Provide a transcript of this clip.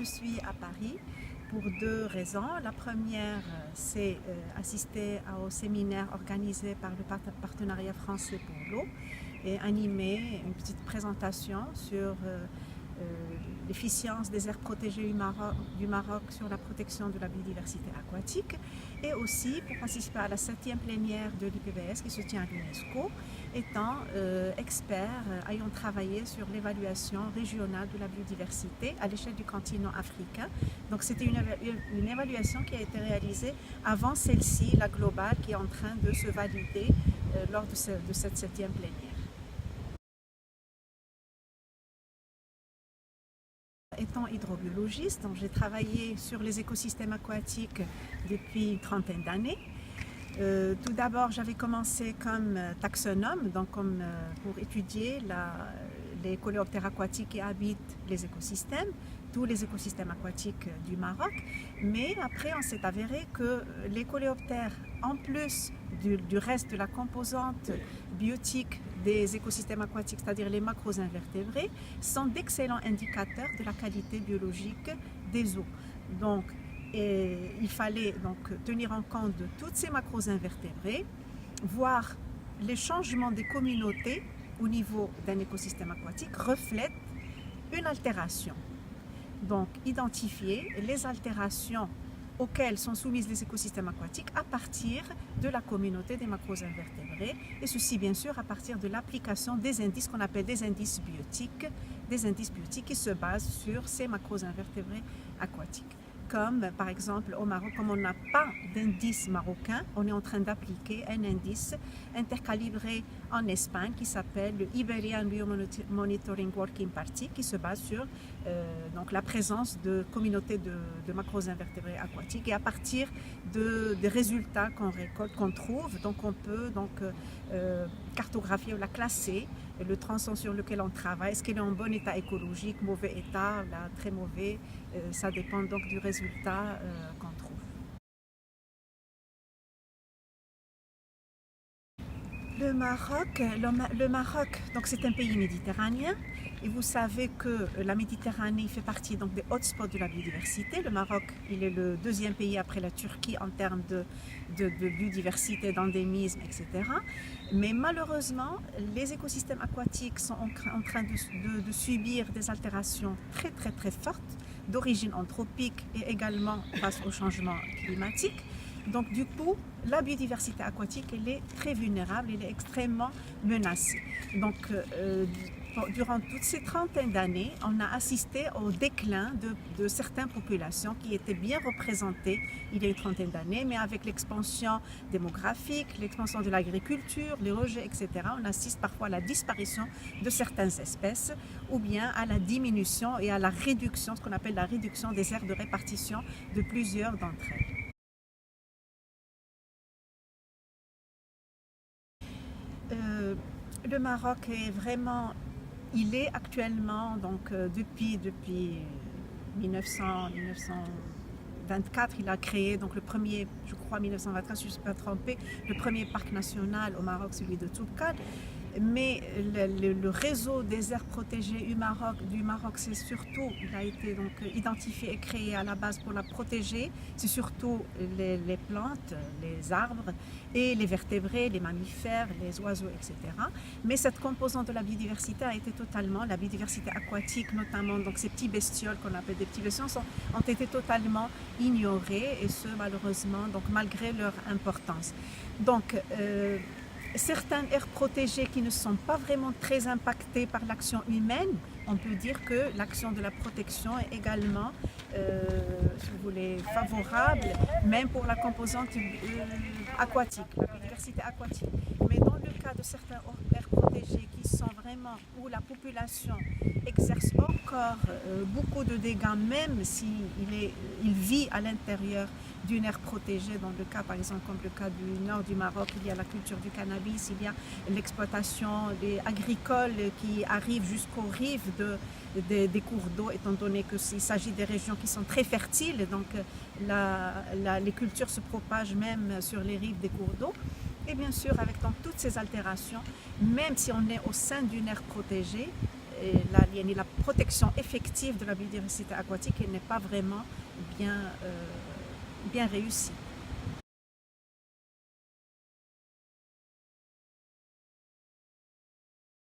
je suis à Paris pour deux raisons. La première, c'est assister au séminaire organisé par le partenariat français pour l'eau et animer une petite présentation sur l'efficience des aires protégées du Maroc sur la protection de la biodiversité aquatique, et aussi pour participer à la 7e plénière de l'IPBES qui se tient à l'UNESCO, étant expert ayant travaillé sur l'évaluation régionale de la biodiversité à l'échelle du continent africain. Donc c'était une évaluation qui a été réalisée avant celle-ci, la globale, qui est en train de se valider lors de cette 7e plénière. Étant hydrobiologiste, j'ai travaillé sur les écosystèmes aquatiques depuis une trentaine d'années. Tout d'abord, j'avais commencé comme taxonome, donc pour étudier les coléoptères aquatiques qui habitent les écosystèmes, tous les écosystèmes aquatiques du Maroc. Mais après, on s'est avéré que les coléoptères, en plus du reste de la composante biotique des écosystèmes aquatiques, c'est-à-dire les macroinvertébrés, sont d'excellents indicateurs de la qualité biologique des eaux. Donc, il fallait donc tenir en compte de toutes ces macroinvertébrés, voir les changements des communautés au niveau d'un écosystème aquatique reflètent une altération. Donc, identifier les altérations auxquelles sont soumises les écosystèmes aquatiques à partir de la communauté des macroinvertébrés, et ceci bien sûr à partir de l'application des indices qu'on appelle des indices biotiques qui se basent sur ces macroinvertébrés aquatiques. Comme par exemple au Maroc, comme on n'a pas d'indice marocain, on est en train d'appliquer un indice intercalibré en Espagne qui s'appelle le Iberian Biomonitoring Working Party, qui se base sur donc la présence de communautés de macroinvertébrés aquatiques, et à partir des résultats qu'on récolte, qu'on trouve, donc on peut cartographier ou la classer, le tronçon sur lequel on travaille, est-ce qu'il est en bon état écologique, mauvais état, là, très mauvais, ça dépend donc du résultat qu'on trouve. Le Maroc, donc c'est un pays méditerranéen, et vous savez que la Méditerranée fait partie donc des hotspots de la biodiversité. Le Maroc, il est le deuxième pays après la Turquie en termes de biodiversité, d'endémisme, etc. Mais malheureusement, les écosystèmes aquatiques sont en train de subir des altérations très très très fortes d'origine anthropique et également face au changement climatique. Donc du coup, la biodiversité aquatique, elle est très vulnérable, elle est extrêmement menacée. Donc durant toutes ces trentaines d'années, on a assisté au déclin de certaines populations qui étaient bien représentées il y a une trentaine d'années, mais avec l'expansion démographique, l'expansion de l'agriculture, les rejets, etc., on assiste parfois à la disparition de certaines espèces ou bien à la diminution et à la réduction, ce qu'on appelle la réduction des aires de répartition de plusieurs d'entre elles. Le Maroc est vraiment, il est actuellement, donc depuis 1924, il a créé donc le premier, je crois 1924, si je ne suis pas trompée, le premier parc national au Maroc, celui de Toubkal. Mais le réseau des aires protégées du Maroc, c'est surtout, il a été donc identifié et créé à la base pour la protéger, c'est surtout les plantes, les arbres et les vertébrés, les mammifères, les oiseaux, etc. Mais cette composante de la biodiversité a été totalement, la biodiversité aquatique notamment, donc ces petits bestioles qu'on appelle des petits bestioles, ont été totalement ignorés, et ce malheureusement, donc malgré leur importance. Donc, certaines aires protégées qui ne sont pas vraiment très impactées par l'action humaine, on peut dire que l'action de la protection est également, si vous voulez, favorable, même pour la composante aquatique, la biodiversité aquatique. Mais dans le cas de certaines aires protégées qui sont vraiment, où la population exerce encore beaucoup de dégâts, même s'il vit à l'intérieur d'une aire protégée, dans le cas par exemple comme le cas du nord du Maroc, il y a la culture du cannabis, il y a l'exploitation agricole qui arrive jusqu'aux rives des cours d'eau, étant donné qu'il s'agit des régions qui sont très fertiles, donc les cultures se propagent même sur les rives des cours d'eau. Et bien sûr, avec toutes ces altérations, même si on est au sein d'une aire protégée, protection effective de la biodiversité aquatique n'est pas vraiment bien réussie.